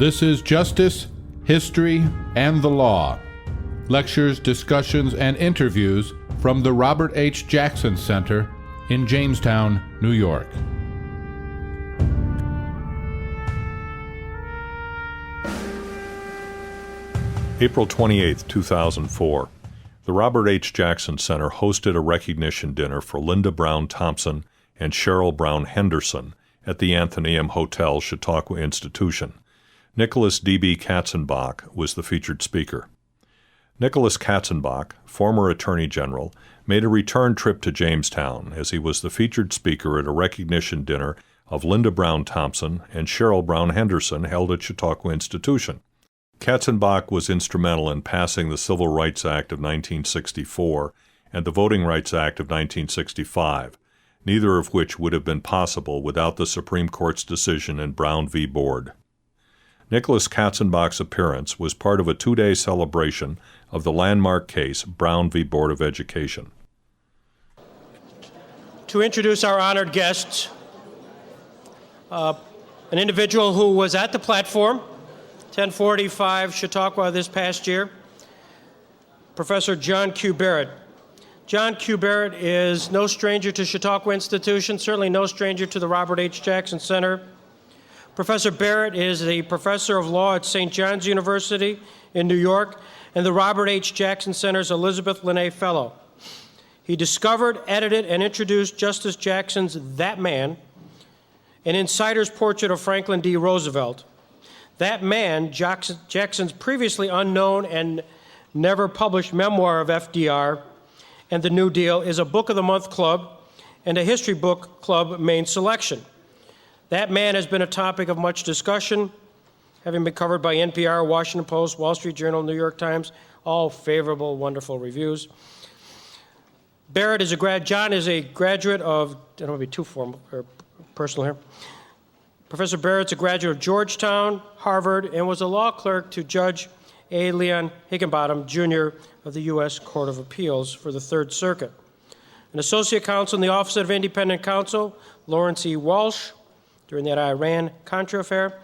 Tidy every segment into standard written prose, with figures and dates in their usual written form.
This is Justice, History, and the Law. Lectures, discussions, and interviews from the Robert H. Jackson Center in Jamestown, New York. April 28, 2004. The Robert H. Jackson Center hosted a recognition dinner for Linda Brown Thompson and Cheryl Brown Henderson at the Anthony M. Hotel, Chautauqua Institution. Nicholas deB Katzenbach was the featured speaker. Nicholas Katzenbach, former Attorney General, made a return trip to Jamestown as he was the featured speaker at a recognition dinner of Linda Brown Thompson and Cheryl Brown Henderson held at Chautauqua Institution. Katzenbach was instrumental in passing the Civil Rights Act of 1964 and the Voting Rights Act of 1965, neither of which would have been possible without the Supreme Court's decision in Brown v. Board. Nicholas Katzenbach's appearance was part of a two-day celebration of the landmark case Brown v. Board of Education. To introduce our honored guests, an individual who was at the platform 1045 Chautauqua this past year, Professor John Q. Barrett. John Q. Barrett is no stranger to Chautauqua Institution, certainly no stranger to the Robert H. Jackson Center. Professor Barrett is the professor of law at St. John's University in New York and the Robert H. Jackson Center's Elizabeth Linnea Fellow. He discovered, edited, and introduced Justice Jackson's That Man, an insider's portrait of Franklin D. Roosevelt. That Man, Jackson's previously unknown and never published memoir of FDR and the New Deal, is a Book of the Month Club and a History Book Club main selection. That Man has been a topic of much discussion, having been covered by NPR, Washington Post, Wall Street Journal, New York Times, all favorable, wonderful reviews. John is a graduate of, I don't want to be too formal or personal here. Professor Barrett's a graduate of Georgetown, Harvard, and was a law clerk to Judge A. Leon Higginbotham, Jr. of the U.S. Court of Appeals for the Third Circuit. An associate counsel in the Office of Independent Counsel, Lawrence E. Walsh, during that Iran-Contra affair,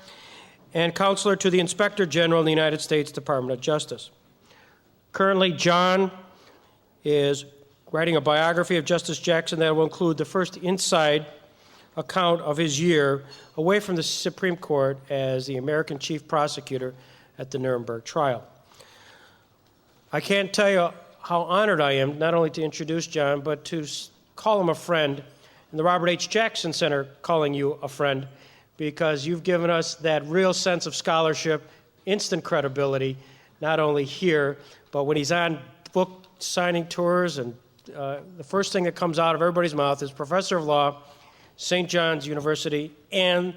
and counselor to the Inspector General in the United States Department of Justice. Currently, John is writing a biography of Justice Jackson that will include the first inside account of his year away from the Supreme Court as the American chief prosecutor at the Nuremberg trial. I can't tell you how honored I am not only to introduce John, but to call him a friend, and the Robert H. Jackson Center calling you a friend, because you've given us that real sense of scholarship, instant credibility, not only here, but when he's on book signing tours, and the first thing that comes out of everybody's mouth is Professor of Law, St. John's University, and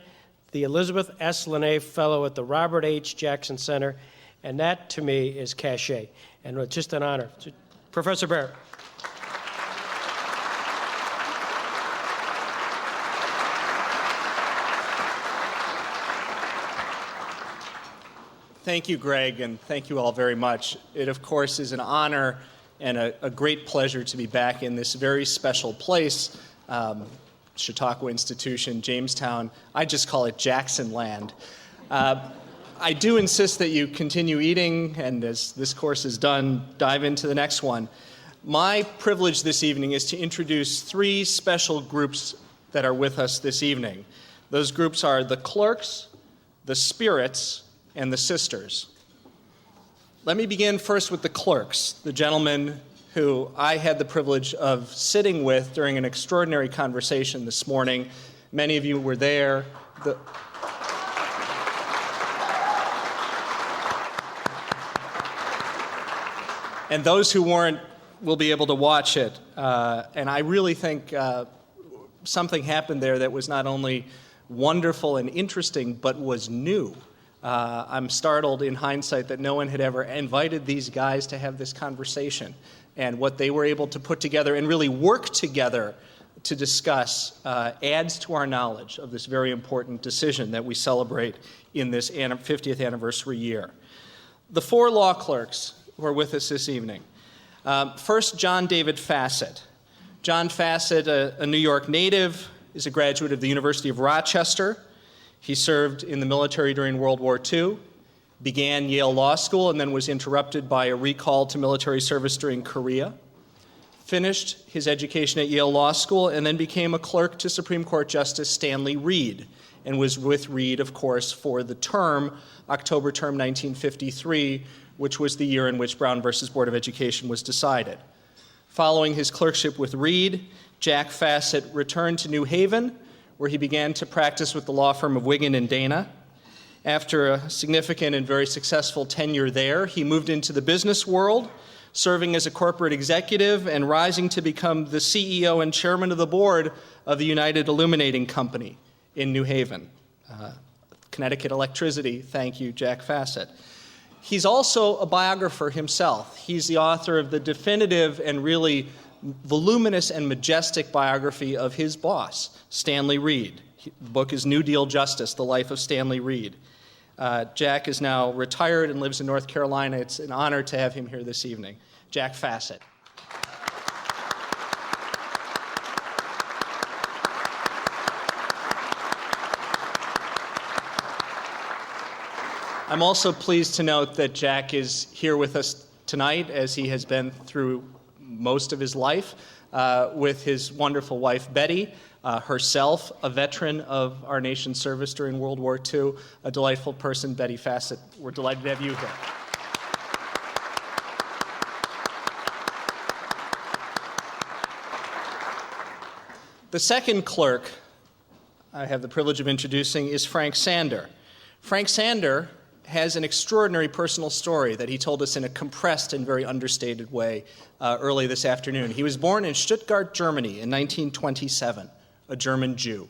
the Elizabeth S. Linnea Fellow at the Robert H. Jackson Center, and that, to me, is cachet, and it's just an honor. Professor Barrett. Thank you, Greg, and thank you all very much. It, of course, is an honor and a great pleasure to be back in this very special place, Chautauqua Institution, Jamestown. I just call it Jackson Land. I do insist that you continue eating, and as this course is done, dive into the next one. My privilege this evening is to introduce three special groups that are with us this evening. Those groups are the clerks, the spirits, and the sisters. Let me begin first with the clerks, the gentlemen who I had the privilege of sitting with during an extraordinary conversation this morning. Many of you were there. And those who weren't will be able to watch it. And I really think something happened there that was not only wonderful and interesting, but was new. I'm startled in hindsight that no one had ever invited these guys to have this conversation, and what they were able to put together and really work together to discuss adds to our knowledge of this very important decision that we celebrate in this 50th anniversary year. The four law clerks who are with us this evening. First, John David Fassett. John Fassett, a New York native, is a graduate of the University of Rochester. He served in the military during World War II, began Yale Law School, and then was interrupted by a recall to military service during Korea. Finished his education at Yale Law School, and then became a clerk to Supreme Court Justice Stanley Reed, and was with Reed, of course, for the term, October term 1953, which was the year in which Brown versus Board of Education was decided. Following his clerkship with Reed, Jack Fassett returned to New Haven, where he began to practice with the law firm of Wigan and Dana. After a significant and very successful tenure there, he moved into the business world, serving as a corporate executive and rising to become the CEO and chairman of the board of the United Illuminating Company in New Haven. Connecticut Electricity, thank you, Jack Fassett. He's also a biographer himself. He's the author of the definitive and really voluminous and majestic biography of his boss, Stanley Reed. The book is New Deal Justice, The Life of Stanley Reed. Jack is now retired and lives in North Carolina. It's an honor to have him here this evening. Jack Fassett. I'm also pleased to note that Jack is here with us tonight, as he has been through most of his life, with his wonderful wife, Betty, herself a veteran of our nation's service during World War II, a delightful person, Betty Fassett. We're delighted to have you here. The second clerk I have the privilege of introducing is Frank Sander. Frank Sander has an extraordinary personal story that he told us in a compressed and very understated way early this afternoon. He was born in Stuttgart, Germany in 1927, a German Jew.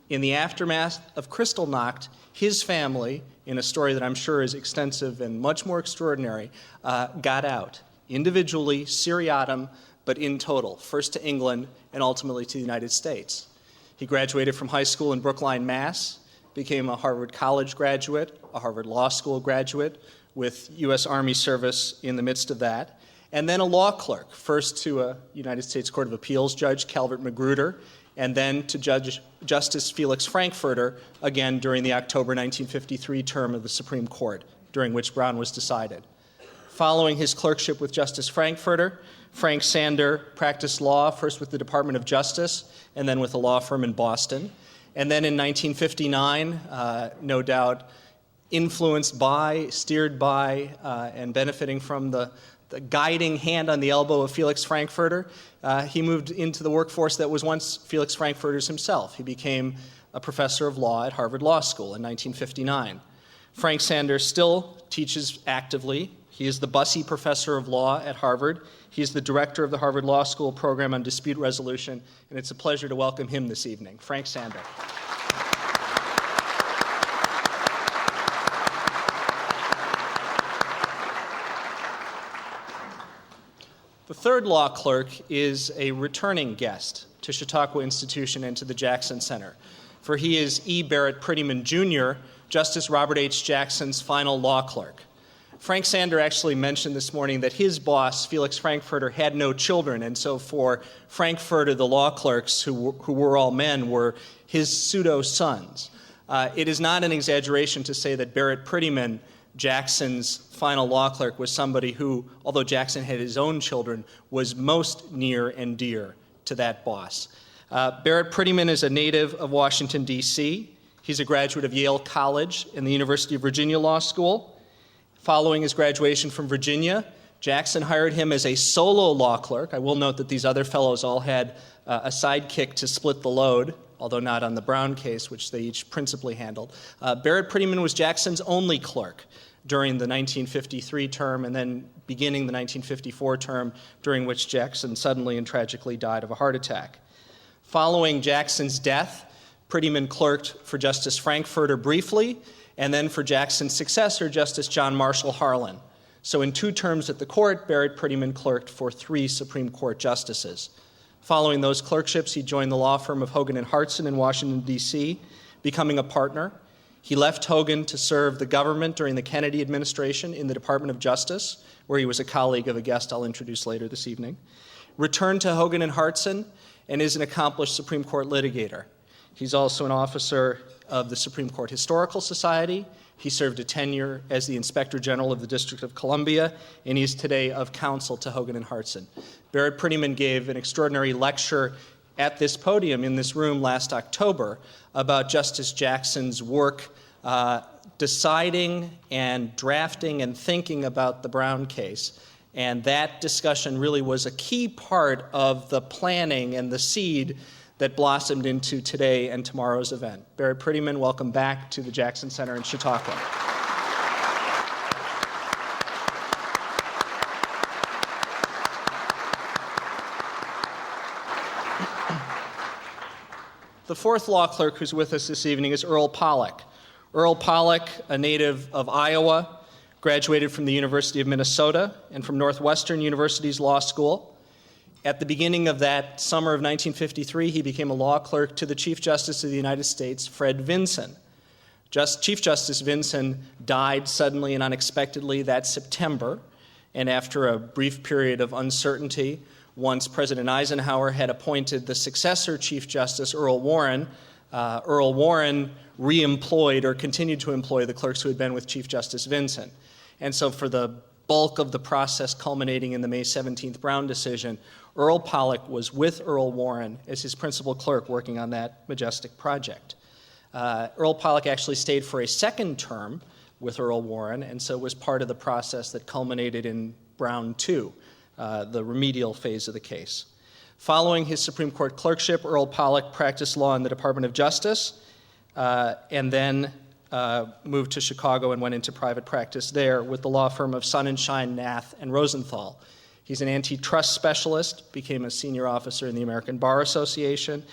In the aftermath of Kristallnacht, his family, in a story that I'm sure is extensive and much more extraordinary, got out, individually, seriatim, but in total, first to England and ultimately to the United States. He graduated from high school in Brookline, Mass., became a Harvard College graduate, a Harvard Law School graduate, with U.S. Army service in the midst of that, and then a law clerk, first to a United States Court of Appeals Judge, Calvert Magruder, and then to Justice Felix Frankfurter, again during the October 1953 term of the Supreme Court, during which Brown was decided. Following his clerkship with Justice Frankfurter, Frank Sander practiced law, first with the Department of Justice, and then with a law firm in Boston. And then in 1959, no doubt influenced by, steered by, and benefiting from the guiding hand on the elbow of Felix Frankfurter, he moved into the workforce that was once Felix Frankfurter's himself. He became a professor of law at Harvard Law School in 1959. Frank Sander still teaches actively. He is the Bussey Professor of Law at Harvard. He is the director of the Harvard Law School Program on Dispute Resolution, and it's a pleasure to welcome him this evening. Frank Sander. The third law clerk is a returning guest to Chautauqua Institution and to the Jackson Center, for he is E. Barrett Prettyman, Jr., Justice Robert H. Jackson's final law clerk. Frank Sander actually mentioned this morning that his boss, Felix Frankfurter, had no children, and so for Frankfurter, the law clerks, who were all men, were his pseudo-sons. It is not an exaggeration to say that Barrett Prettyman, Jackson's final law clerk, was somebody who, although Jackson had his own children, was most near and dear to that boss. Barrett Prettyman is a native of Washington, D.C. He's a graduate of Yale College and the University of Virginia Law School. Following his graduation from Virginia, Jackson hired him as a solo law clerk. I will note that these other fellows all had a sidekick to split the load, although not on the Brown case, which they each principally handled. Barrett Prettyman was Jackson's only clerk during the 1953 term and then beginning the 1954 term, during which Jackson suddenly and tragically died of a heart attack. Following Jackson's death, Prettyman clerked for Justice Frankfurter briefly, and then for Jackson's successor, Justice John Marshall Harlan. So in 2 terms at the court, Barrett Prettyman clerked for 3 Supreme Court justices. Following those clerkships, he joined the law firm of Hogan and Hartson in Washington, D.C., becoming a partner. He left Hogan to serve the government during the Kennedy administration in the Department of Justice, where he was a colleague of a guest I'll introduce later this evening. Returned to Hogan and Hartson and is an accomplished Supreme Court litigator. He's also an officer of the Supreme Court Historical Society. He served a tenure as the Inspector General of the District of Columbia, and he is today of counsel to Hogan and Hartson. Barrett Prettyman gave an extraordinary lecture at this podium in this room last October about Justice Jackson's work deciding and drafting and thinking about the Brown case. And that discussion really was a key part of the planning and the seed that blossomed into today and tomorrow's event. Barrett Prettyman, welcome back to the Jackson Center in Chautauqua. The fourth law clerk who's with us this evening is Earl Pollock. Earl Pollock, a native of Iowa, graduated from the University of Minnesota and from Northwestern University's law school. At the beginning of that summer of 1953, he became a law clerk to the Chief Justice of the United States, Fred Vinson. Chief Justice Vinson died suddenly and unexpectedly that September, and after a brief period of uncertainty, once President Eisenhower had appointed the successor Chief Justice, Earl Warren re-employed or continued to employ the clerks who had been with Chief Justice Vinson. And so for the bulk of the process culminating in the May 17th Brown decision, Earl Pollock was with Earl Warren as his principal clerk working on that majestic project. Earl Pollock actually stayed for a second term with Earl Warren, and so was part of the process that culminated in Brown 2, the remedial phase of the case. Following his Supreme Court clerkship, Earl Pollock practiced law in the Department of Justice, and then moved to Chicago and went into private practice there with the law firm of Sonnenschein, Nath, and Rosenthal. He's an antitrust specialist, became a senior officer in the American Bar Association,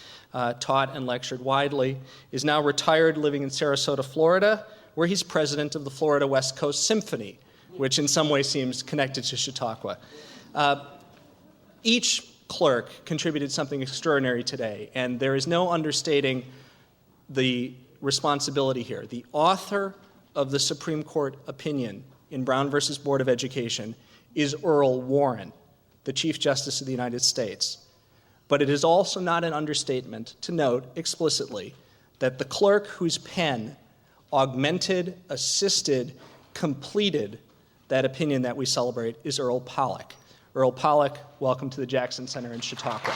taught and lectured widely, is now retired living in Sarasota, Florida, where he's president of the Florida West Coast Symphony, which in some way seems connected to Chautauqua. Each clerk contributed something extraordinary today, and there is no understating the responsibility here. The author of the Supreme Court opinion in Brown versus Board of Education is Earl Warren, the Chief Justice of the United States. But it is also not an understatement to note explicitly that the clerk whose pen augmented, assisted, completed that opinion that we celebrate is Earl Pollock. Earl Pollock, welcome to the Jackson Center in Chautauqua.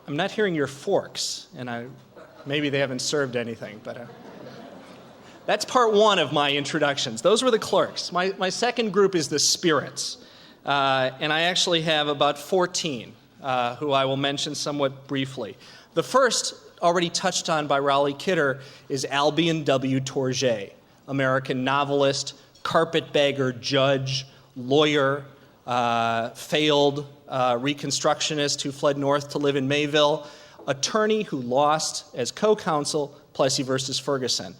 I'm not hearing your forks, and maybe they haven't served anything, but that's part one of my introductions. Those were the clerks. My second group is the spirits, and I actually have about 14 who I will mention somewhat briefly. The first, already touched on by Raleigh Kidder, is Albion W. Tourget, American novelist, carpetbagger, judge, lawyer, failed Reconstructionist who fled north to live in Mayville, attorney who lost as co-counsel Plessy versus Ferguson.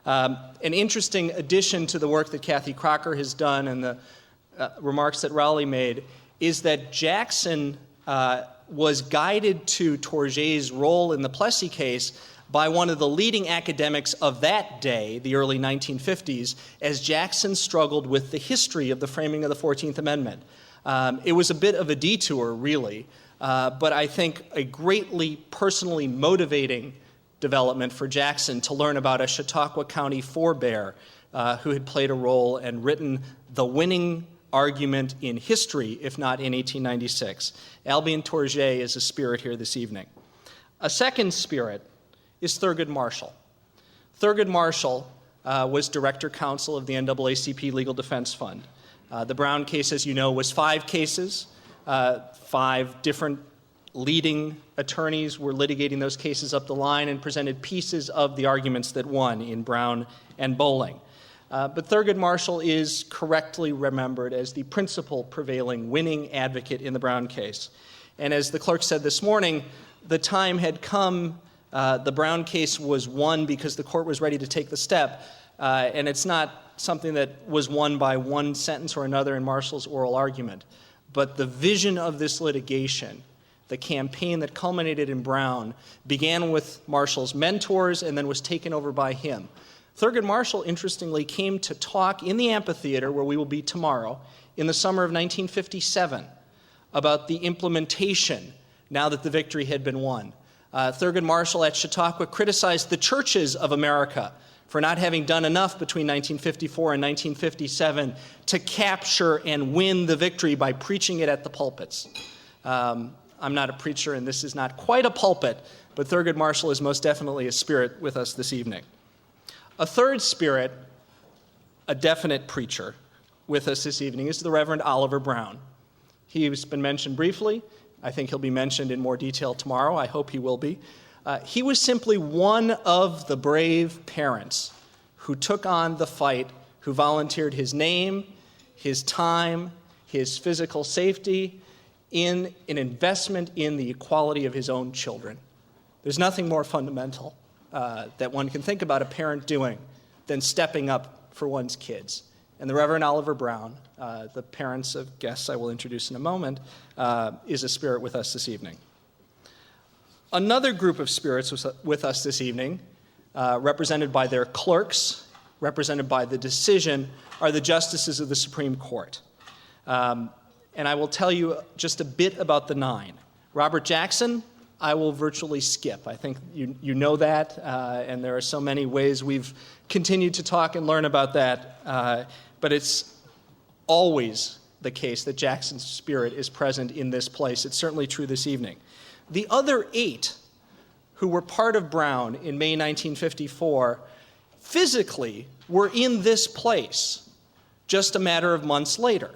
An interesting addition to the work that Kathy Crocker has done and the remarks that Raleigh made is that Jackson was guided to Tourget's role in the Plessy case by one of the leading academics of that day, the early 1950s, as Jackson struggled with the history of the framing of the 14th Amendment. It was a bit of a detour, really, but I think a greatly personally motivating development for Jackson to learn about a Chautauqua County forebear who had played a role and written the winning argument in history, if not in 1896. Albion Tourget is a spirit here this evening. A second spirit is Thurgood Marshall. Thurgood Marshall was director counsel of the NAACP Legal Defense Fund. The Brown case, as you know, was 5 cases. 5 different leading attorneys were litigating those cases up the line and presented pieces of the arguments that won in Brown and Bowling. But Thurgood Marshall is correctly remembered as the principal prevailing winning advocate in the Brown case. And as the clerk said this morning, the time had come. The Brown case was won because the court was ready to take the step. And it's not something that was won by one sentence or another in Marshall's oral argument. But the vision of this litigation, the campaign that culminated in Brown, began with Marshall's mentors and then was taken over by him. Thurgood Marshall, interestingly, came to talk in the amphitheater, where we will be tomorrow, in the summer of 1957, about the implementation now that the victory had been won. Thurgood Marshall at Chautauqua criticized the churches of America for not having done enough between 1954 and 1957 to capture and win the victory by preaching it at the pulpits. I'm not a preacher, and this is not quite a pulpit, but Thurgood Marshall is most definitely a spirit with us this evening. A third spirit, a definite preacher with us this evening, is the Reverend Oliver Brown. He's been mentioned briefly. I think he'll be mentioned in more detail tomorrow. I hope he will be. He was simply one of the brave parents who took on the fight, who volunteered his name, his time, his physical safety in an investment in the equality of his own children. There's nothing more fundamental that one can think about a parent doing than stepping up for one's kids. And the Reverend Oliver Brown, the parents of guests I will introduce in a moment, is a spirit with us this evening. Another group of spirits with us this evening, represented by their clerks, represented by the decision, are the justices of the Supreme Court. And I will tell you just a bit about the 9. Robert Jackson, I will virtually skip. I think you know that, and there are so many ways we've continued to talk and learn about that, but it's always the case that Jackson's spirit is present in this place. It's certainly true this evening. The other 8 who were part of Brown in May 1954 physically were in this place just a matter of months later,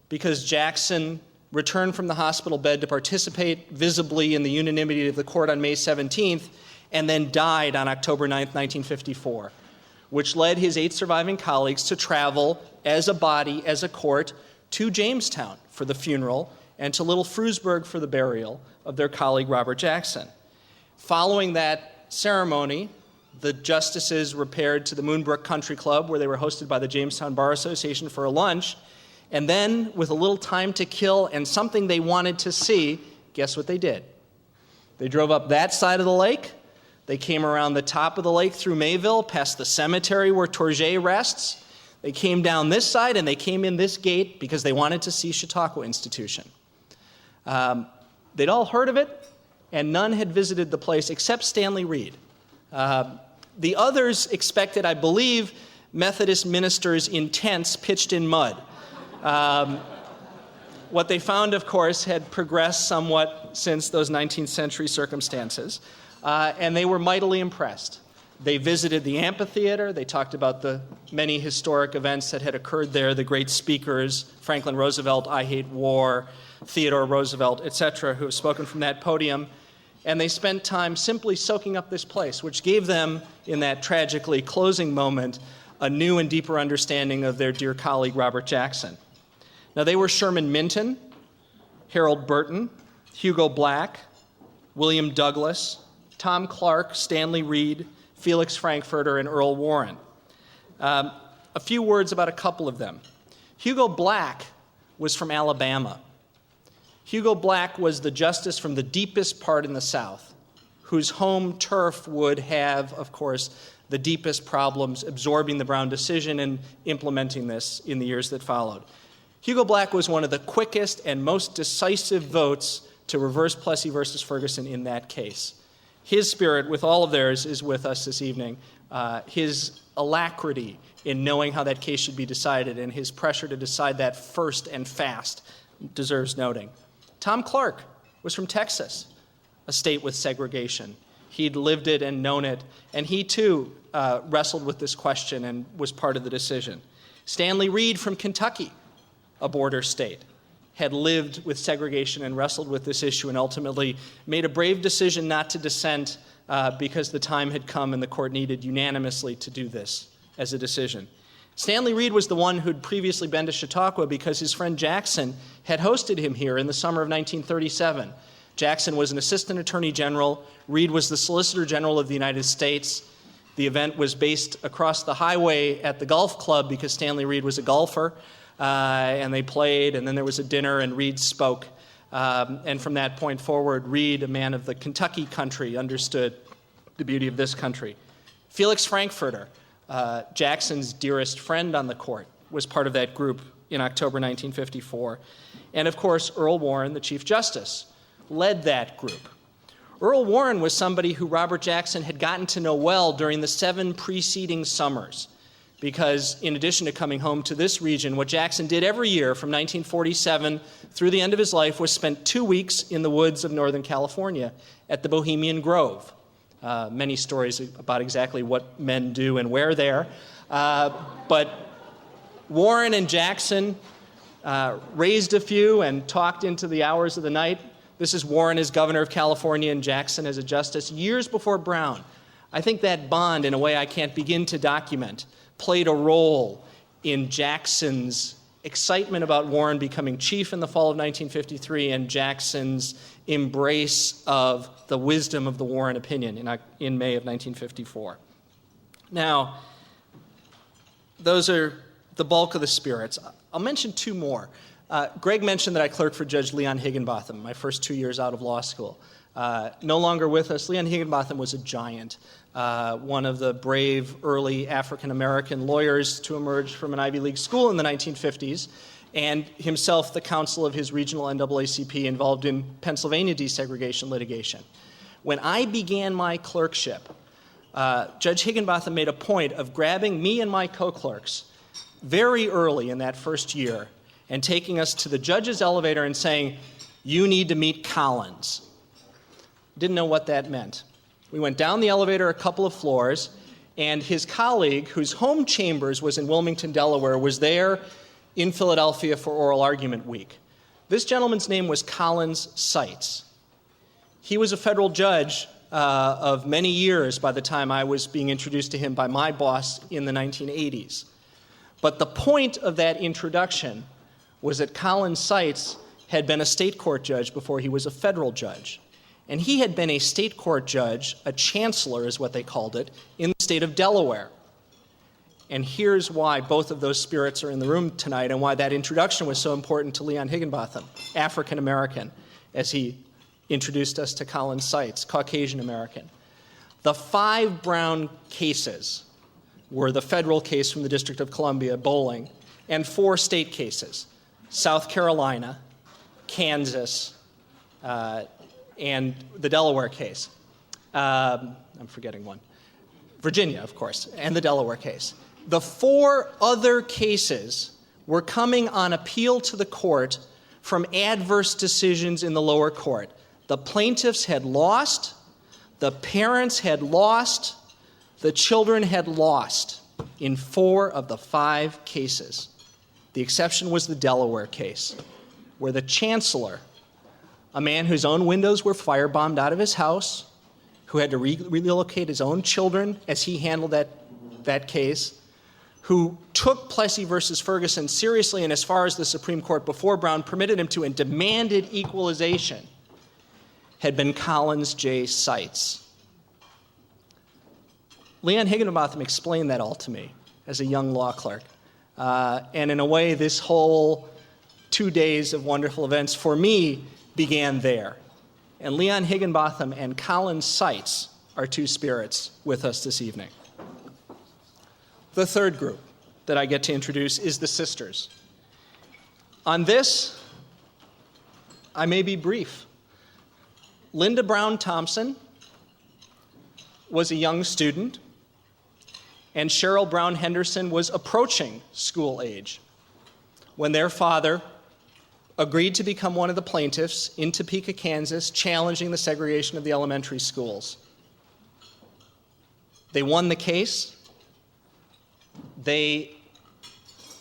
because Jackson returned from the hospital bed to participate visibly in the unanimity of the court on May 17th, and then died on October 9th, 1954, which led his 8 surviving colleagues to travel as a body, as a court, to Jamestown for the funeral and to Little Frewsburg for the burial of their colleague Robert Jackson. Following that ceremony, the justices repaired to the Moonbrook Country Club, where they were hosted by the Jamestown Bar Association for a lunch, and then, with a little time to kill and something they wanted to see, guess what they did? They drove up that side of the lake. They came around the top of the lake through Mayville, past the cemetery where Tourget rests. They came down this side, and they came in this gate because they wanted to see Chautauqua Institution. They'd all heard of it, and none had visited the place except Stanley Reed. The others expected, I believe, Methodist ministers in tents pitched in mud. What they found, of course, had progressed somewhat since those 19th century circumstances, and they were mightily impressed. They visited the amphitheater. They talked about the many historic events that had occurred there, the great speakers, Franklin Roosevelt, I Hate War, Theodore Roosevelt, etc., who have spoken from that podium. And they spent time simply soaking up this place, which gave them, in that tragically closing moment, a new and deeper understanding of their dear colleague, Robert Jackson. Now, they were Sherman Minton, Harold Burton, Hugo Black, William Douglas, Tom Clark, Stanley Reed, Felix Frankfurter, and Earl Warren. A few words about a couple of them. Hugo Black was from Alabama. Hugo Black was the justice from the deepest part in the South, whose home turf would have, of course, the deepest problems absorbing the Brown decision and implementing this in the years that followed. Hugo Black was one of the quickest and most decisive votes to reverse Plessy versus Ferguson in that case. His spirit, with all of theirs, is with us this evening. His alacrity in knowing how that case should be decided and his pressure to decide that first and fast deserves noting. Tom Clark was from Texas, a state with segregation. He'd lived it and known it, and he too wrestled with this question and was part of the decision. Stanley Reed from Kentucky, a border state, had lived with segregation and wrestled with this issue and ultimately made a brave decision not to dissent because the time had come and the court needed unanimously to do this as a decision. Stanley Reed was the one who'd previously been to Chautauqua because his friend Jackson had hosted him here in the summer of 1937. Jackson was an assistant attorney general. Reed was the solicitor general of the United States. The event was based across the highway at the golf club because Stanley Reed was a golfer, and they played, and then there was a dinner, and Reed spoke. And from that point forward, Reed, a man of the Kentucky country, understood the beauty of this country. Felix Frankfurter, Jackson's dearest friend on the court, was part of that group in October 1954. And of course, Earl Warren, the Chief Justice, led that group. Earl Warren was somebody who Robert Jackson had gotten to know well during the 7 preceding summers, because in addition to coming home to this region, what Jackson did every year from 1947 through the end of his life was spent 2 weeks in the woods of Northern California at the Bohemian Grove. Many stories about exactly what men do and where there. But Warren and Jackson raised a few and talked into the hours of the night. This is Warren as governor of California and Jackson as a justice years before Brown. I think that bond, in a way I can't begin to document, played a role in Jackson's excitement about Warren becoming chief in the fall of 1953 and Jackson's embrace of the wisdom of the Warren opinion in May of 1954. Now, those are the bulk of the spirits. I'll mention 2 more. Greg mentioned that I clerked for Judge Leon Higginbotham my first 2 years out of law school. No longer with us. Leon Higginbotham was a giant, one of the brave early African-American lawyers to emerge from an Ivy League school in the 1950s, and himself the counsel of his regional NAACP involved in Pennsylvania desegregation litigation. When I began my clerkship, Judge Higginbotham made a point of grabbing me and my co-clerks very early in that first year and taking us to the judge's elevator and saying, "You need to meet Collins." Didn't know what that meant. We went down the elevator a couple of floors, and his colleague, whose home chambers was in Wilmington, Delaware, was there in Philadelphia for oral argument week. This gentleman's name was Collins Seitz. He was a federal judge of many years by the time I was being introduced to him by my boss in the 1980s. But the point of that introduction was that Collins Seitz had been a state court judge before he was a federal judge. And he had been a state court judge, a chancellor is what they called it, in the state of Delaware. And here's why both of those spirits are in the room tonight and why that introduction was so important to Leon Higginbotham, African American, as he introduced us to Collins Seitz, Caucasian American. The 5 Brown cases were the federal case from the District of Columbia, Bowling, and 4 state cases, South Carolina, Kansas, and the Delaware case. I'm forgetting one. Virginia, of course, and the Delaware case. The 4 other cases were coming on appeal to the court from adverse decisions in the lower court. The plaintiffs had lost, the parents had lost, the children had lost in 4 of the 5 cases. The exception was the Delaware case, where the chancellor, a man whose own windows were firebombed out of his house, who had to relocate his own children as he handled that case, who took Plessy versus Ferguson seriously and as far as the Supreme Court before Brown permitted him to and demanded equalization, had been Collins J. Seitz. Leon Higginbotham explained that all to me as a young law clerk. And in a way, this whole 2 days of wonderful events for me began there. And Leon Higginbotham and Collins Seitz are 2 spirits with us this evening. The third group that I get to introduce is the sisters. On this, I may be brief. Linda Brown Thompson was a young student, and Cheryl Brown Henderson was approaching school age when their father agreed to become one of the plaintiffs in Topeka, Kansas, challenging the segregation of the elementary schools. They won the case. They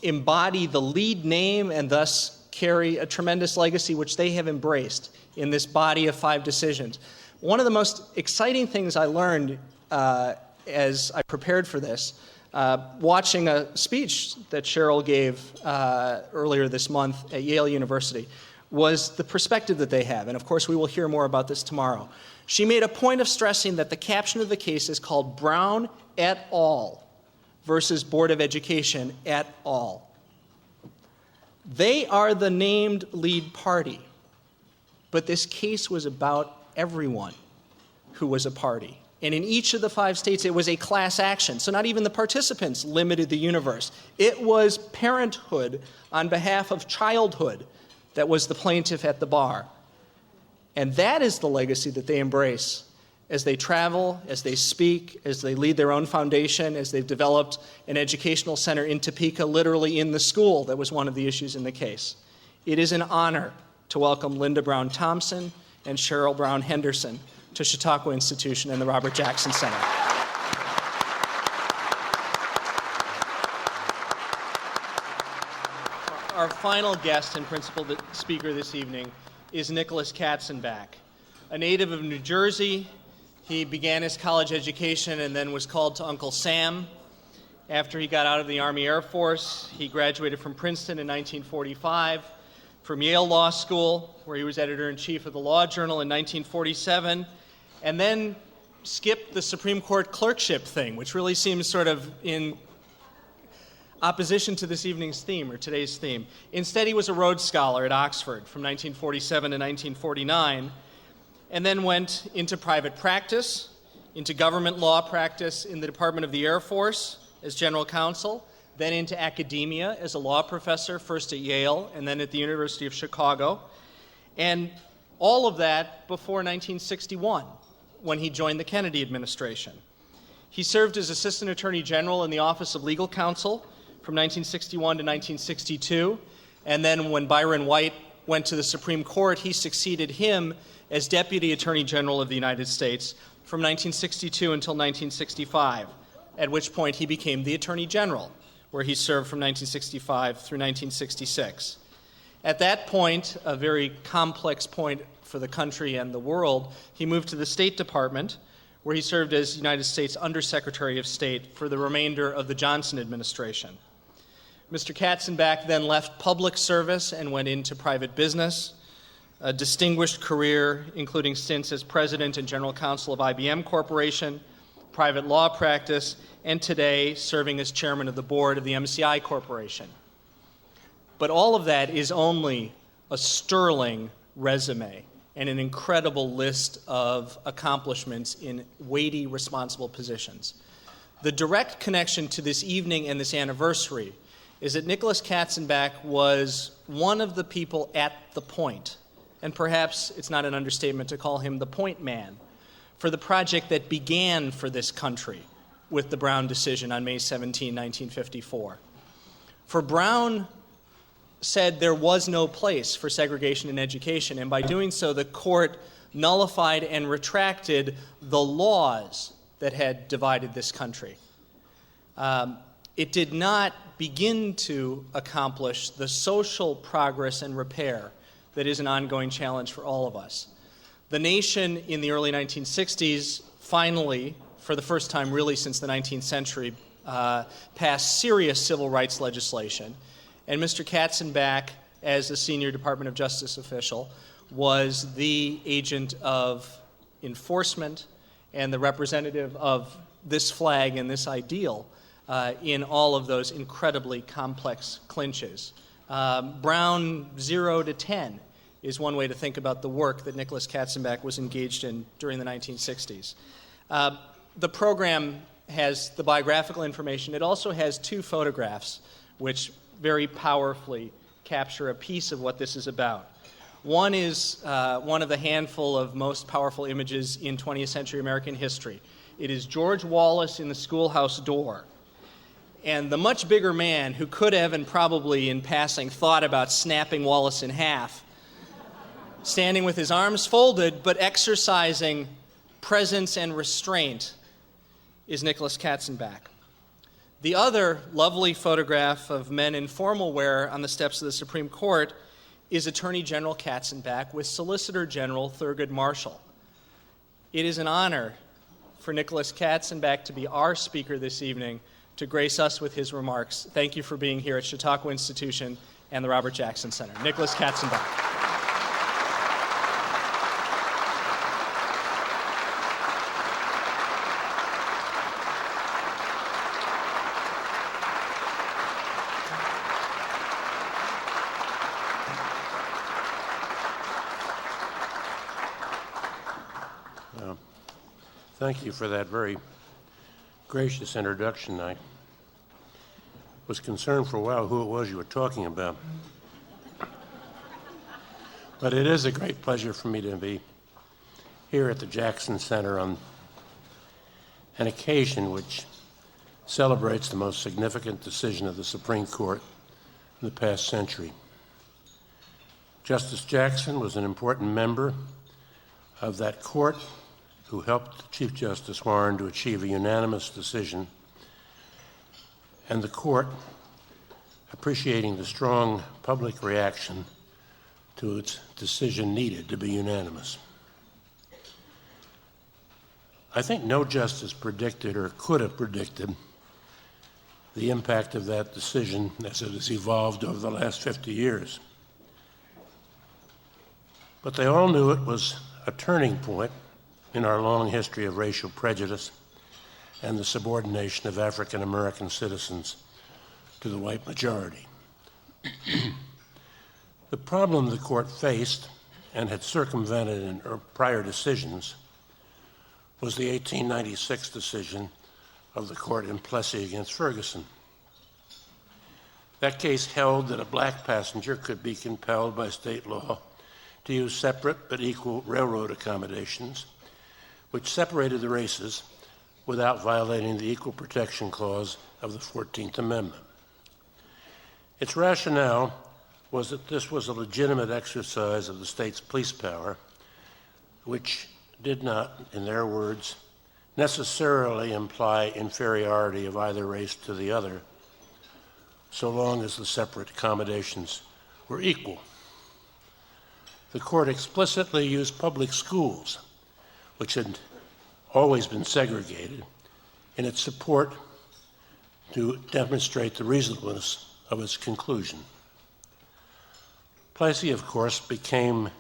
embody the lead name and thus carry a tremendous legacy which they have embraced in this body of 5 decisions. One of the most exciting things I learned as I prepared for this, watching a speech that Cheryl gave earlier this month at Yale University, was the perspective that they have. And of course, we will hear more about this tomorrow. She made a point of stressing that the caption of the case is called Brown et al. Versus Board of Education et al. They are the named lead party, but this case was about everyone who was a party And in each of the 5 states, it was a class action. So not even the participants limited the universe. It was parenthood on behalf of childhood that was the plaintiff at the bar. And that is the legacy that they embrace as they travel, as they speak, as they lead their own foundation, as they've developed an educational center in Topeka, literally in the school that was one of the issues in the case. It is an honor to welcome Linda Brown Thompson and Cheryl Brown Henderson to Chautauqua Institution and the Robert Jackson Center. Our final guest and principal speaker this evening is Nicholas Katzenbach. A native of New Jersey, he began his college education and then was called to Uncle Sam. After he got out of the Army Air Force, he graduated from Princeton in 1945, from Yale Law School, where he was editor-in-chief of the Law Journal in 1947, and then skipped the Supreme Court clerkship thing, which really seems sort of in opposition to this evening's theme, or today's theme. Instead, he was a Rhodes Scholar at Oxford from 1947 to 1949, and then went into private practice, into government law practice in the Department of the Air Force as general counsel, then into academia as a law professor, first at Yale and then at the University of Chicago, and all of that before 1961, when he joined the Kennedy administration. He served as Assistant Attorney General in the Office of Legal Counsel from 1961 to 1962, and then when Byron White went to the Supreme Court, he succeeded him as Deputy Attorney General of the United States from 1962 until 1965, at which point he became the Attorney General, where he served from 1965 through 1966. At that point, a very complex point for the country and the world, he moved to the State Department, where he served as United States Undersecretary of State for the remainder of the Johnson administration. Mr. Katzenbach then left public service and went into private business, a distinguished career including stints as president and general counsel of IBM Corporation, private law practice, and today serving as chairman of the board of the MCI Corporation. But all of that is only a sterling resume and an incredible list of accomplishments in weighty, responsible positions. The direct connection to this evening and this anniversary is that Nicholas Katzenbach was one of the people at the point, and perhaps it's not an understatement to call him the point man, for the project that began for this country with the Brown decision on May 17, 1954. For Brown said there was no place for segregation in education, and by doing so, the court nullified and retracted the laws that had divided this country. It did not begin to accomplish the social progress and repair that is an ongoing challenge for all of us. The nation in the early 1960s finally, for the first time really since the 19th century, passed serious civil rights legislation. And Mr. Katzenbach, as a senior Department of Justice official, was the agent of enforcement and the representative of this flag and this ideal in all of those incredibly complex clinches. Brown 0 to 10 is one way to think about the work that Nicholas Katzenbach was engaged in during the 1960s. The program has the biographical information. It also has 2 photographs which very powerfully capture a piece of what this is about. One is one of the handful of most powerful images in 20th century American history. It is George Wallace in the schoolhouse door. And the much bigger man who could have and probably in passing thought about snapping Wallace in half, standing with his arms folded but exercising presence and restraint, is Nicholas Katzenbach. The other lovely photograph of men in formal wear on the steps of the Supreme Court is Attorney General Katzenbach with Solicitor General Thurgood Marshall. It is an honor for Nicholas Katzenbach to be our speaker this evening, to grace us with his remarks. Thank you for being here at Chautauqua Institution and the Robert Jackson Center. Nicholas Katzenbach. Thank you for that very gracious introduction. I was concerned for a while who it was you were talking about. But it is a great pleasure for me to be here at the Jackson Center on an occasion which celebrates the most significant decision of the Supreme Court in the past century. Justice Jackson was an important member of that court who helped Chief Justice Warren to achieve a unanimous decision, and the court, appreciating the strong public reaction to its decision, needed to be unanimous. I think no justice predicted or could have predicted the impact of that decision as it has evolved over the last 50 years. But they all knew it was a turning point in our long history of racial prejudice and the subordination of African American citizens to the white majority. The problem the court faced and had circumvented in prior decisions was the 1896 decision of the court in Plessy against Ferguson. That case held that a black passenger could be compelled by state law to use separate but equal railroad accommodations, which separated the races without violating the Equal Protection Clause of the 14th Amendment. Its rationale was that this was a legitimate exercise of the state's police power, which did not, in their words, necessarily imply inferiority of either race to the other, so long as the separate accommodations were equal. The court explicitly used public schools, which had always been segregated, in its support to demonstrate the reasonableness of its conclusion. Plessy, of course, became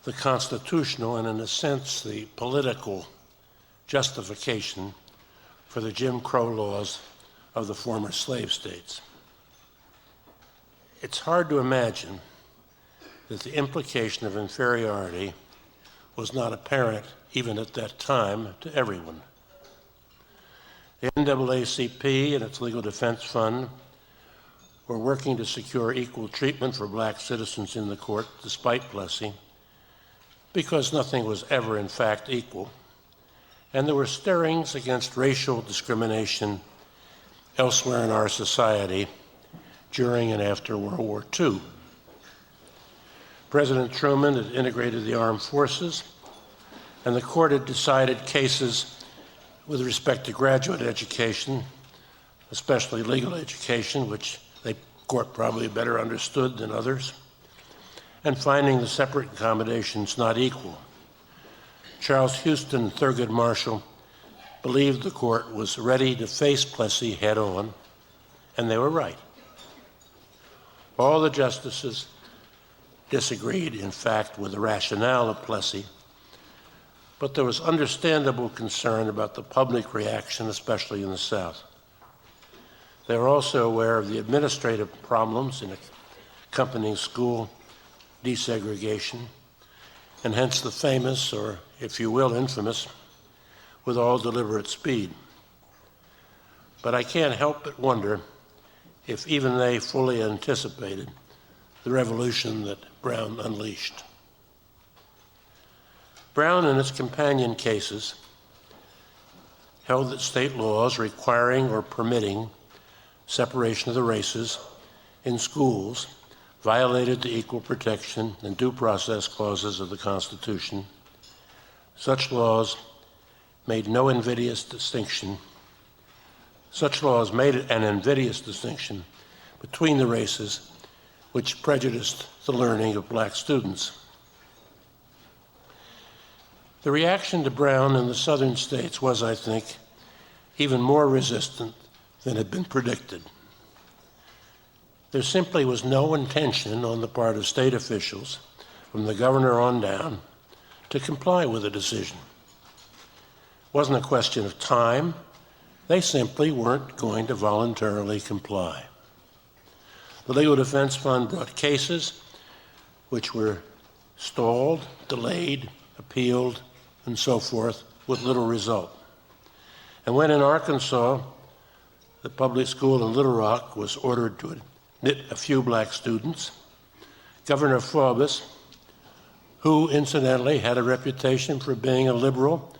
the constitutional and, in a sense, the political justification for the Jim Crow laws of the former slave states. It's hard to imagine that the implication of inferiority was not apparent, even at that time, to everyone. The NAACP and its Legal Defense Fund were working to secure equal treatment for black citizens in the court, despite Plessy, because nothing was ever, in fact, equal. And there were stirrings against racial discrimination elsewhere in our society during and after World War II. President Truman had integrated the armed forces, and the court had decided cases with respect to graduate education, especially legal education, which the court probably better understood than others, and finding the separate accommodations not equal. Charles Houston and Thurgood Marshall believed the court was ready to face Plessy head on, and they were right. All the justices disagreed, in fact, with the rationale of Plessy, but there was understandable concern about the public reaction, especially in the South. They were also aware of the administrative problems in accompanying school desegregation, and hence the famous, or if you will, infamous, with all deliberate speed. But I can't help but wonder if even they fully anticipated the revolution that Brown unleashed. Brown and its companion cases held that state laws requiring or permitting separation of the races in schools violated the equal protection and due process clauses of the Constitution. Such laws made an invidious distinction between the races, which prejudiced the learning of black students. The reaction to Brown in the southern states was, I think, even more resistant than had been predicted. There simply was no intention on the part of state officials, from the governor on down, to comply with the decision. It wasn't a question of time. They simply weren't going to voluntarily comply. The Legal Defense Fund brought cases which were stalled, delayed, appealed, and so forth, with little result. And when in Arkansas, the public school in Little Rock was ordered to admit a few black students, Governor Faubus, who incidentally had a reputation for being a liberal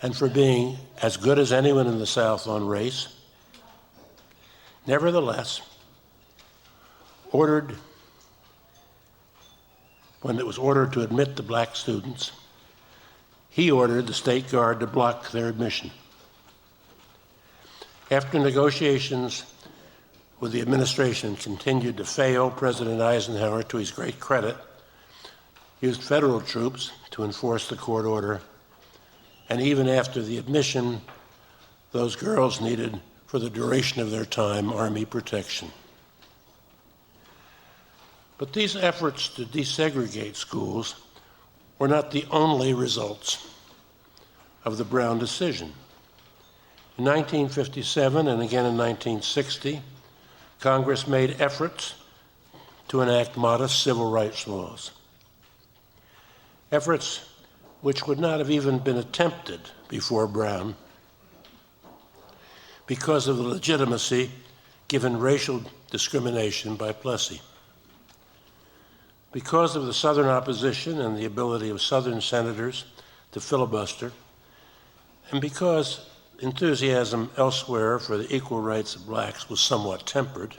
and for being as good as anyone in the South on race, nevertheless ordered, when it was ordered to admit the black students, he ordered the State Guard to block their admission. After negotiations with the administration continued to fail, President Eisenhower, to his great credit, used federal troops to enforce the court order, and even after the admission, those girls needed, for the duration of their time, Army protection. But these efforts to desegregate schools were not the only results of the Brown decision. In 1957 and again in 1960, Congress made efforts to enact modest civil rights laws. Efforts which would not have even been attempted before Brown because of the legitimacy given racial discrimination by Plessy. Because of the Southern opposition and the ability of Southern senators to filibuster, and because enthusiasm elsewhere for the equal rights of blacks was somewhat tempered,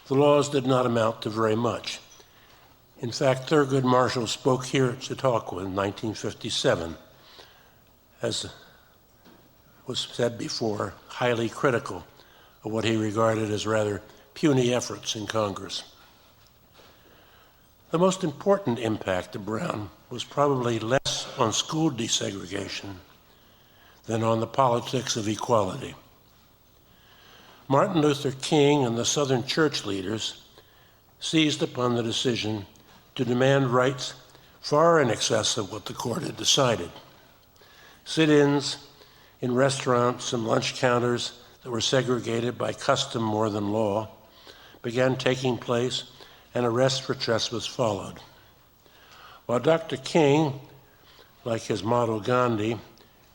the laws did not amount to very much. In fact, Thurgood Marshall spoke here at Chautauqua in 1957, as was said before, highly critical of what he regarded as rather puny efforts in Congress. The most important impact of Brown was probably less on school desegregation than on the politics of equality. Martin Luther King and the Southern church leaders seized upon the decision to demand rights far in excess of what the court had decided. Sit-ins in restaurants and lunch counters that were segregated by custom more than law began taking place, and arrest for trespass followed. While Dr. King, like his model Gandhi,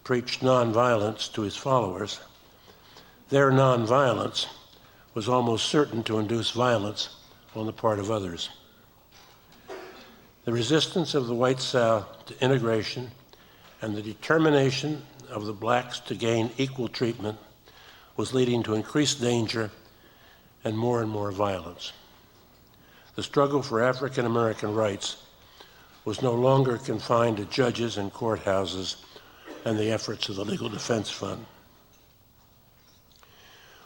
preached nonviolence to his followers, their nonviolence was almost certain to induce violence on the part of others. The resistance of the white South to integration and the determination of the blacks to gain equal treatment was leading to increased danger and more violence. The struggle for African American rights was no longer confined to judges and courthouses and the efforts of the Legal Defense Fund.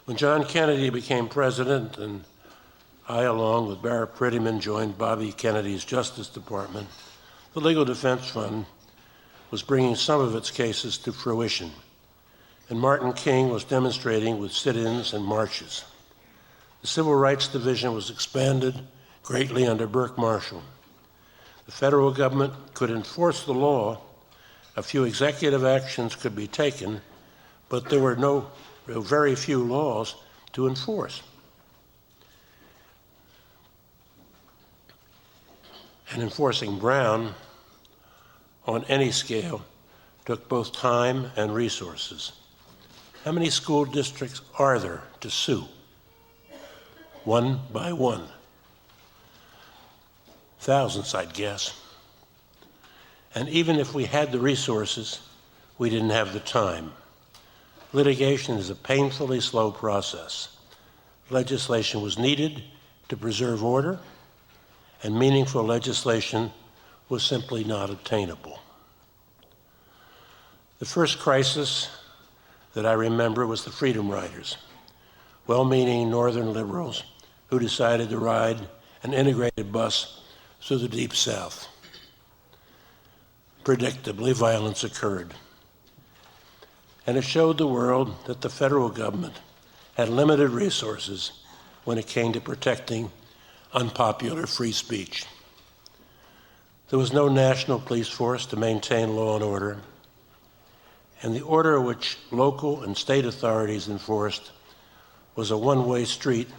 When John Kennedy became president and I, along with Barrett Prettyman, joined Bobby Kennedy's Justice Department, the Legal Defense Fund was bringing some of its cases to fruition, and Martin King was demonstrating with sit-ins and marches. The Civil Rights Division was expanded greatly under Burke Marshall. The federal government could enforce the law, a few executive actions could be taken, but there were very few laws to enforce. And enforcing Brown on any scale took both time and resources. How many school districts are there to sue? One by one. Thousands, I'd guess. And even if we had the resources, we didn't have the time. Litigation is a painfully slow process. Legislation was needed to preserve order, and meaningful legislation was simply not obtainable. The first crisis that I remember was the Freedom Riders, well-meaning Northern liberals who decided to ride an integrated bus through the Deep South. Predictably, violence occurred. And it showed the world that the federal government had limited resources when it came to protecting unpopular free speech. There was no national police force to maintain law and order, and the order which local and state authorities enforced was a one-way street,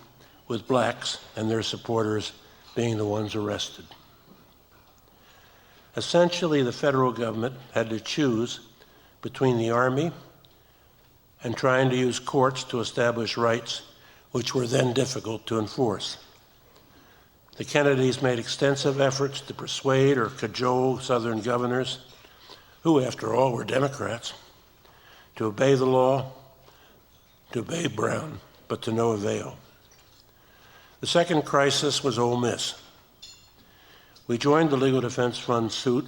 with blacks and their supporters being the ones arrested. Essentially, the federal government had to choose between the Army, and trying to use courts to establish rights which were then difficult to enforce. The Kennedys made extensive efforts to persuade or cajole Southern governors, who after all were Democrats, to obey the law, to obey Brown, but to no avail. The second crisis was Ole Miss. We joined the Legal Defense Fund suit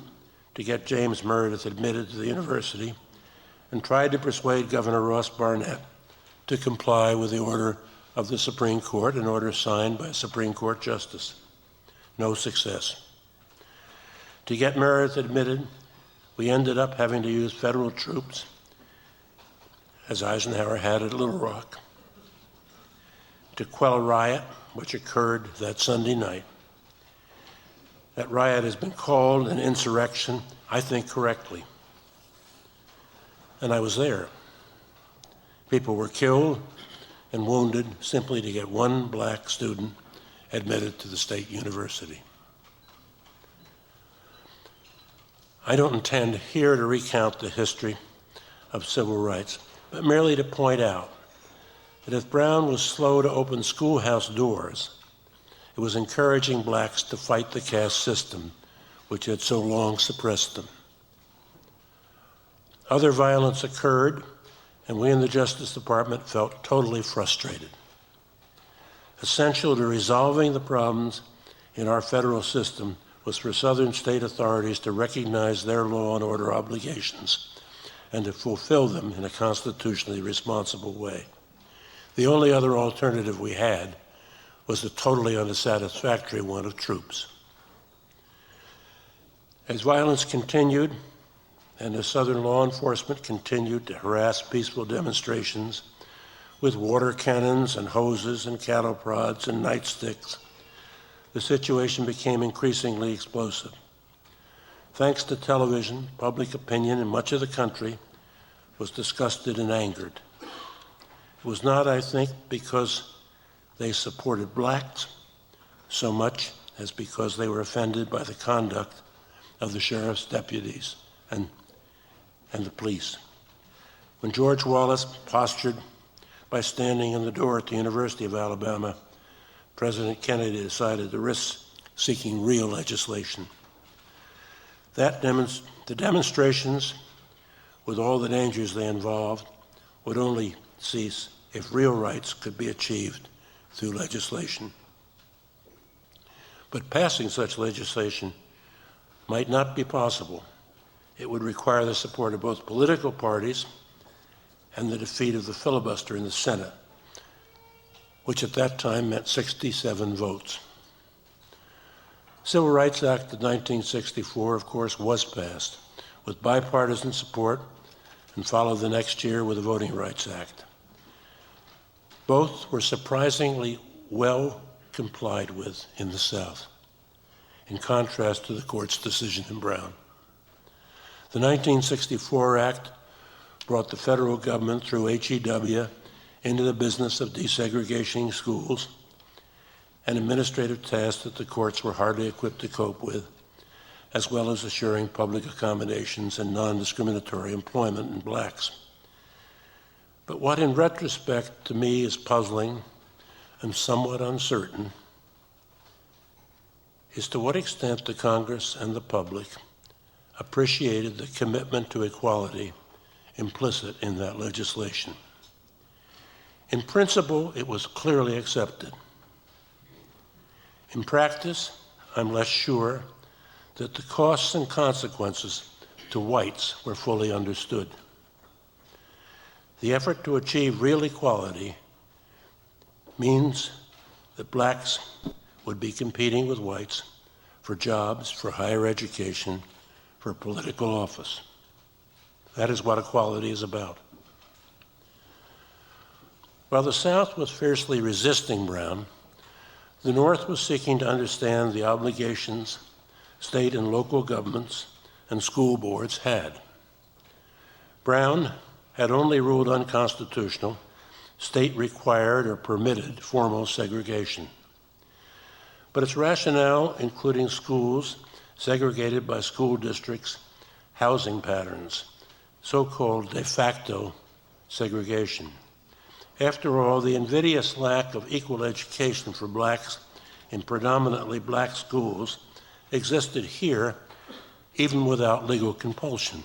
to get James Meredith admitted to the university and tried to persuade Governor Ross Barnett to comply with the order of the Supreme Court, an order signed by a Supreme Court justice. No success. To get Meredith admitted, we ended up having to use federal troops, as Eisenhower had at Little Rock, to quell a riot which occurred that Sunday night. That riot has been called an insurrection, I think correctly. And I was there. People were killed and wounded simply to get one black student admitted to the state university. I don't intend here to recount the history of civil rights, but merely to point out that if Brown was slow to open schoolhouse doors, it was encouraging blacks to fight the caste system, which had so long suppressed them. Other violence occurred, and we in the Justice Department felt totally frustrated. Essential to resolving the problems in our federal system was for Southern state authorities to recognize their law and order obligations and to fulfill them in a constitutionally responsible way. The only other alternative we had was the totally unsatisfactory one of troops. As violence continued and as Southern law enforcement continued to harass peaceful demonstrations with water cannons and hoses and cattle prods and nightsticks, the situation became increasingly explosive. Thanks to television, public opinion in much of the country was disgusted and angered. It was not, I think, because they supported blacks so much as because they were offended by the conduct of the sheriff's deputies and the police. When George Wallace postured by standing in the door at the University of Alabama, President Kennedy decided to risk seeking real legislation. The demonstrations, with all the dangers they involved, would only cease if real rights could be achieved through legislation. But passing such legislation might not be possible. It would require the support of both political parties and the defeat of the filibuster in the Senate, which at that time meant 67 votes. Civil Rights Act of 1964, of course, was passed with bipartisan support and followed the next year with the Voting Rights Act. Both were surprisingly well complied with in the South, in contrast to the court's decision in Brown. The 1964 Act brought the federal government through HEW into the business of desegregating schools, an administrative task that the courts were hardly equipped to cope with, as well as assuring public accommodations and non-discriminatory employment in blacks. But what in retrospect to me is puzzling and somewhat uncertain is to what extent the Congress and the public appreciated the commitment to equality implicit in that legislation. In principle, it was clearly accepted. In practice, I'm less sure that the costs and consequences to whites were fully understood. The effort to achieve real equality means that blacks would be competing with whites for jobs, for higher education, for political office. That is what equality is about. While the South was fiercely resisting Brown, the North was seeking to understand the obligations state and local governments and school boards had. Brown had only ruled unconstitutional state-required or permitted formal segregation. But its rationale, including schools segregated by school districts, housing patterns, so-called de facto segregation. After all, the invidious lack of equal education for blacks in predominantly black schools existed here even without legal compulsion.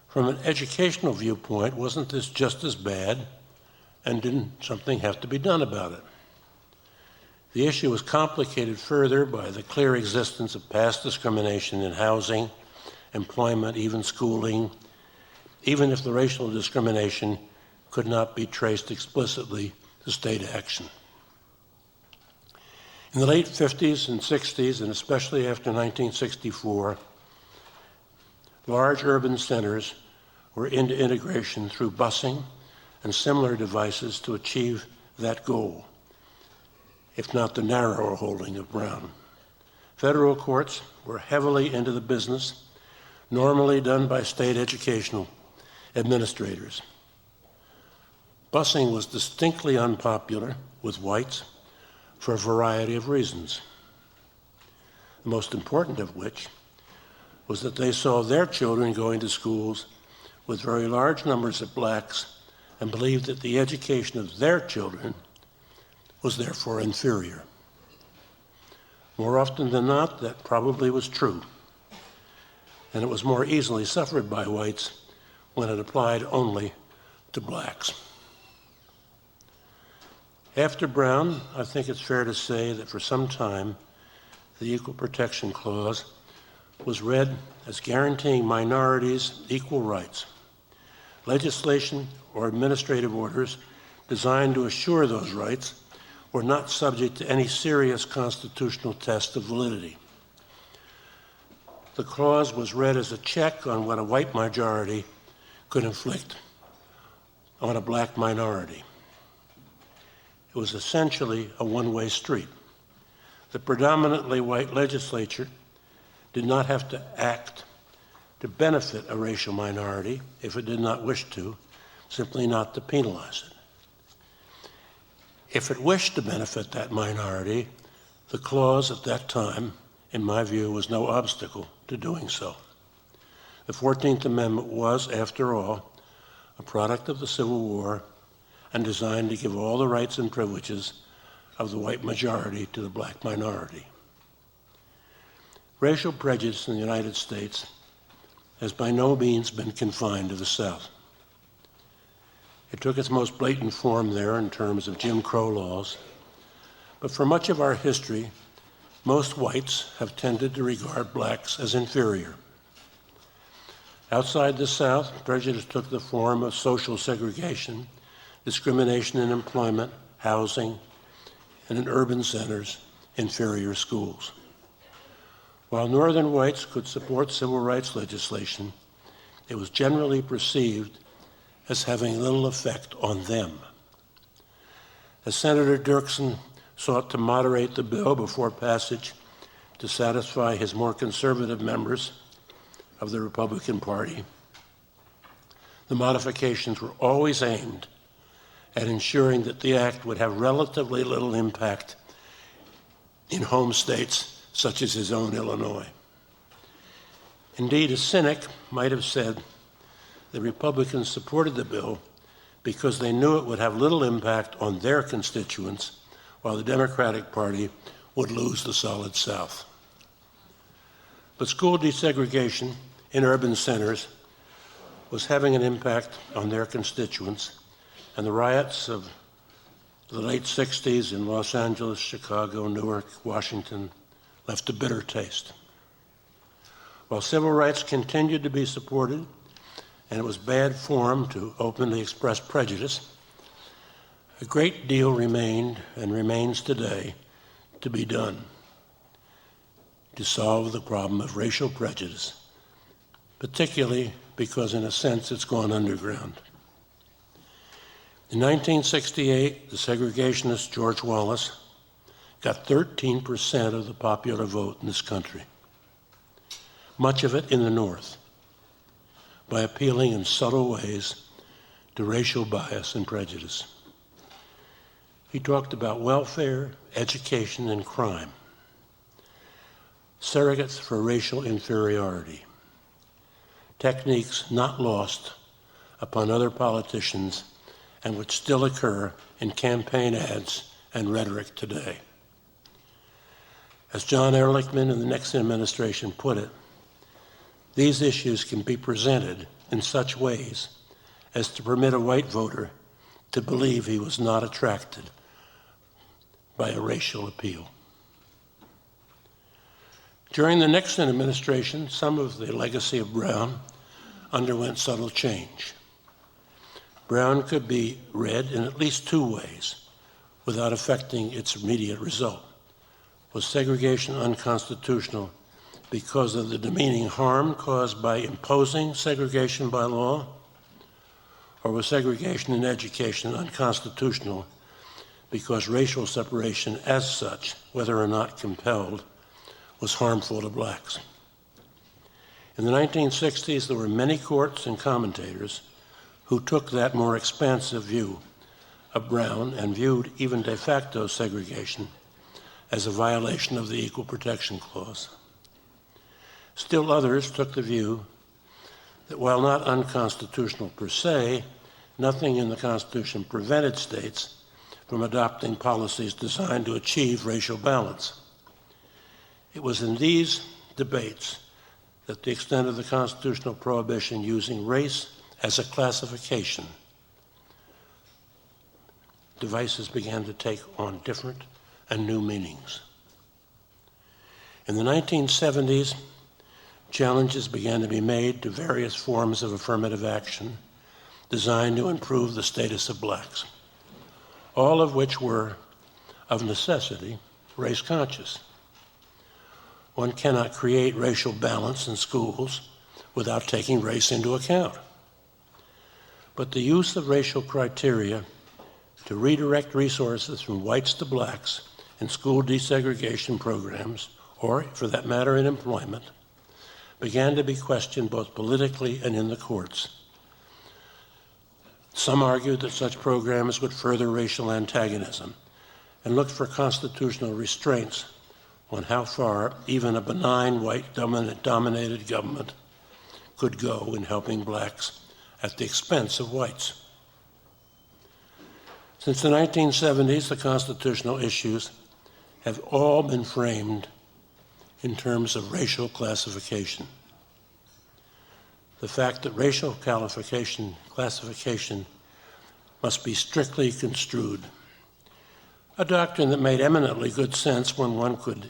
From an educational viewpoint, wasn't this just as bad, and didn't something have to be done about it? The issue was complicated further by the clear existence of past discrimination in housing, employment, even schooling, even if the racial discrimination could not be traced explicitly to state action. In the late 50s and 60s, and especially after 1964, large urban centers were into integration through busing and similar devices to achieve that goal, if not the narrower holding of Brown. Federal courts were heavily into the business, normally done by state educational administrators. Busing was distinctly unpopular with whites for a variety of reasons, the most important of which was that they saw their children going to schools with very large numbers of blacks and believed that the education of their children was therefore inferior. More often than not, that probably was true, and it was more easily suffered by whites when it applied only to blacks. After Brown, I think it's fair to say that for some time, the Equal Protection Clause was read as guaranteeing minorities equal rights. Legislation or administrative orders designed to assure those rights were not subject to any serious constitutional test of validity. The clause was read as a check on what a white majority could inflict on a black minority. It was essentially a one-way street. The predominantly white legislature did not have to act to benefit a racial minority if it did not wish to, simply not to penalize it. If it wished to benefit that minority, the clause at that time, in my view, was no obstacle to doing so. The 14th Amendment was, after all, a product of the Civil War and designed to give all the rights and privileges of the white majority to the black minority. Racial prejudice in the United States has by no means been confined to the South. It took its most blatant form there in terms of Jim Crow laws, but for much of our history, most whites have tended to regard blacks as inferior. Outside the South, prejudice took the form of social segregation, discrimination in employment, housing, and in urban centers, inferior schools. While Northern whites could support civil rights legislation, it was generally perceived as having little effect on them. As Senator Dirksen sought to moderate the bill before passage to satisfy his more conservative members of the Republican Party, the modifications were always aimed at ensuring that the act would have relatively little impact in home states such as his own Illinois. Indeed, a cynic might have said the Republicans supported the bill because they knew it would have little impact on their constituents, while the Democratic Party would lose the solid South. But school desegregation in urban centers was having an impact on their constituents, and the riots of the late 60s in Los Angeles, Chicago, Newark, Washington left a bitter taste. While civil rights continued to be supported, and it was bad form to openly express prejudice, a great deal remained and remains today to be done to solve the problem of racial prejudice, particularly because in a sense it's gone underground. In 1968, the segregationist George Wallace got 13% of the popular vote in this country, much of it in the North, by appealing in subtle ways to racial bias and prejudice. He talked about welfare, education, and crime, surrogates for racial inferiority, techniques not lost upon other politicians and which still occur in campaign ads and rhetoric today. As John Ehrlichman in the Nixon administration put it, these issues can be presented in such ways as to permit a white voter to believe he was not attracted by a racial appeal. During the Nixon administration, some of the legacy of Brown underwent subtle change. Brown could be read in at least two ways without affecting its immediate result. Was segregation unconstitutional because of the demeaning harm caused by imposing segregation by law? Or was segregation in education unconstitutional because racial separation as such, whether or not compelled, was harmful to blacks? In the 1960s, there were many courts and commentators who took that more expansive view of Brown and viewed even de facto segregation as a violation of the Equal Protection Clause. Still others took the view that while not unconstitutional per se, nothing in the Constitution prevented states from adopting policies designed to achieve racial balance. It was in these debates that the extent of the constitutional prohibition using race as a classification, devices began to take on different and new meanings. In the 1970s, challenges began to be made to various forms of affirmative action designed to improve the status of blacks, all of which were, of necessity, race conscious. One cannot create racial balance in schools without taking race into account. But the use of racial criteria to redirect resources from whites to blacks in school desegregation programs, or for that matter in employment, began to be questioned both politically and in the courts. Some argued that such programs would further racial antagonism and looked for constitutional restraints on how far even a benign white-dominated government could go in helping blacks at the expense of whites. Since the 1970s, the constitutional issues have all been framed in terms of racial classification. The fact that racial classification must be strictly construed, a doctrine that made eminently good sense when one could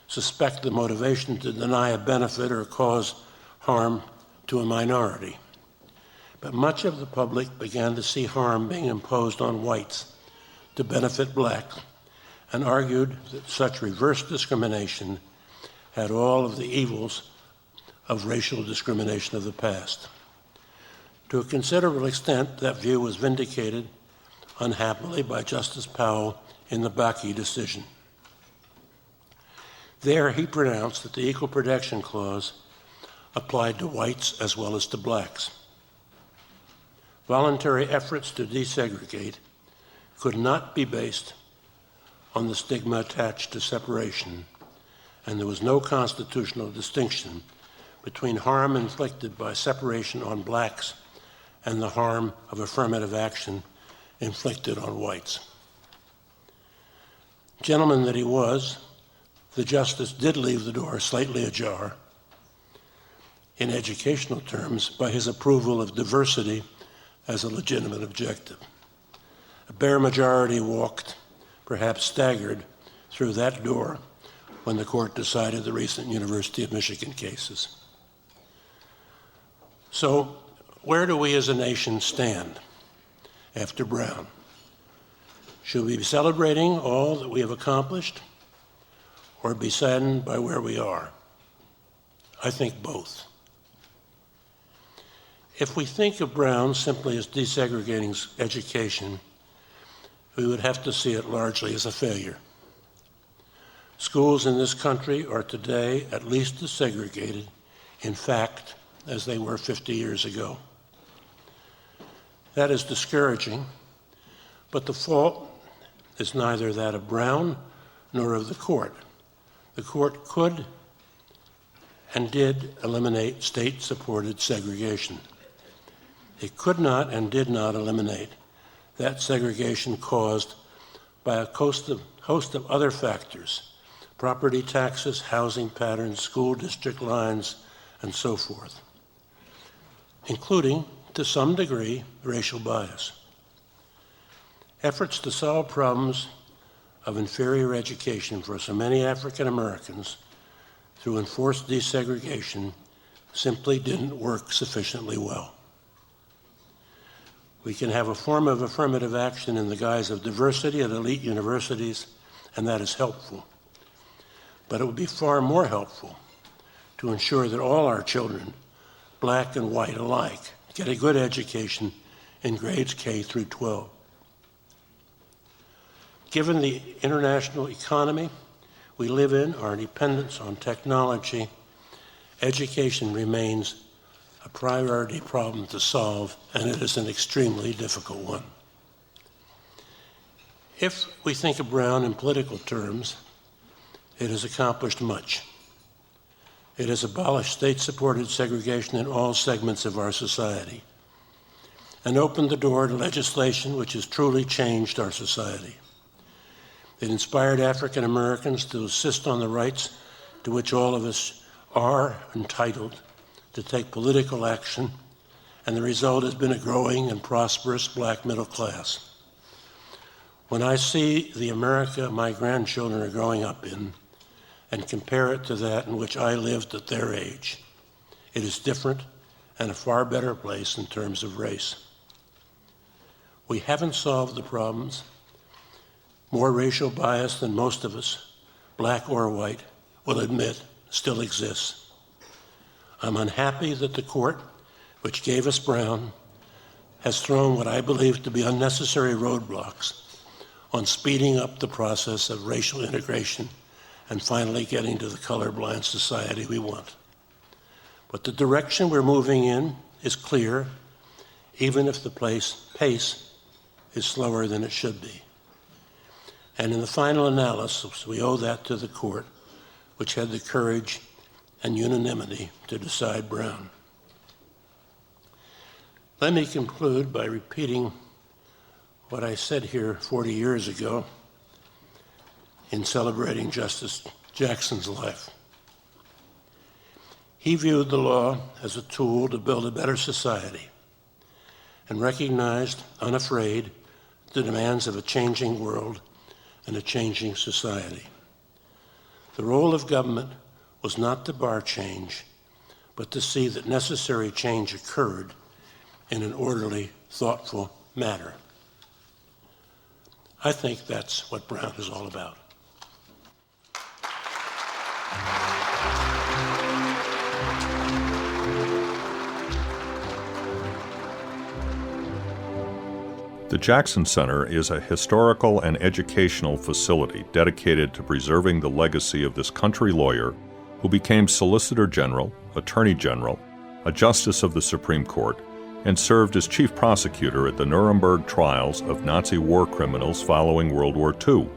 suspect the motivation to deny a benefit or cause harm to a minority. But much of the public began to see harm being imposed on whites to benefit blacks and argued that such reverse discrimination had all of the evils of racial discrimination of the past. To a considerable extent, that view was vindicated, unhappily, by Justice Powell in the Bakke decision. There, he pronounced that the Equal Protection Clause applied to whites as well as to blacks. Voluntary efforts to desegregate could not be based on the stigma attached to separation, and there was no constitutional distinction between harm inflicted by separation on blacks and the harm of affirmative action inflicted on whites. Gentleman that he was, the justice did leave the door slightly ajar, in educational terms, by his approval of diversity as a legitimate objective. A bare majority walked, perhaps staggered, through that door when the court decided the recent University of Michigan cases. So, where do we as a nation stand after Brown? Should we be celebrating all that we have accomplished, or be saddened by where we are? I think both. If we think of Brown simply as desegregating education, we would have to see it largely as a failure. Schools in this country are today at least as segregated, in fact, as they were 50 years ago. That is discouraging, but the fault is neither that of Brown nor of the court. The court could and did eliminate state-supported segregation. It could not and did not eliminate that segregation caused by a host of other factors: property taxes, housing patterns, school district lines, and so forth, including, to some degree, racial bias. Efforts to solve problems of inferior education for so many African Americans through enforced desegregation simply didn't work sufficiently well. We can have a form of affirmative action in the guise of diversity at elite universities, and that is helpful. But it would be far more helpful to ensure that all our children, black and white alike, get a good education in grades K through 12. Given the international economy we live in, our dependence on technology, education remains a priority problem to solve, and it is an extremely difficult one. If we think of Brown in political terms, it has accomplished much. It has abolished state-supported segregation in all segments of our society and opened the door to legislation which has truly changed our society. It inspired African Americans to insist on the rights to which all of us are entitled, to take political action, and the result has been a growing and prosperous black middle class. When I see the America my grandchildren are growing up in and compare it to that in which I lived at their age, it is different and a far better place in terms of race. We haven't solved the problems. More racial bias than most of us, black or white, will admit still exists. I'm unhappy that the court, which gave us Brown, has thrown what I believe to be unnecessary roadblocks on speeding up the process of racial integration and finally getting to the colorblind society we want. But the direction we're moving in is clear, even if the pace is slower than it should be. And in the final analysis, we owe that to the court, which had the courage and unanimity to decide Brown. Let me conclude by repeating what I said here 40 years ago in celebrating Justice Jackson's life. He viewed the law as a tool to build a better society and recognized, unafraid, the demands of a changing world and a changing society. The role of government was not to bar change, but to see that necessary change occurred in an orderly, thoughtful manner. I think that's what Brown is all about. The Jackson Center is a historical and educational facility dedicated to preserving the legacy of this country lawyer who became Solicitor General, Attorney General, a Justice of the Supreme Court, and served as Chief Prosecutor at the Nuremberg trials of Nazi war criminals following World War II.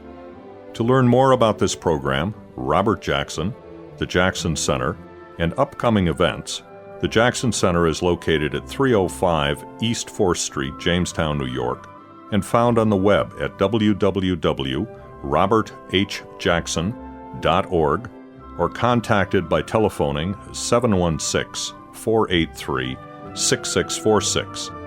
To learn more about this program, Robert Jackson, the Jackson Center, and upcoming events, the Jackson Center is located at 305 East 4th Street, Jamestown, New York, and found on the web at www.roberthjackson.org or contacted by telephoning 716-483-6646.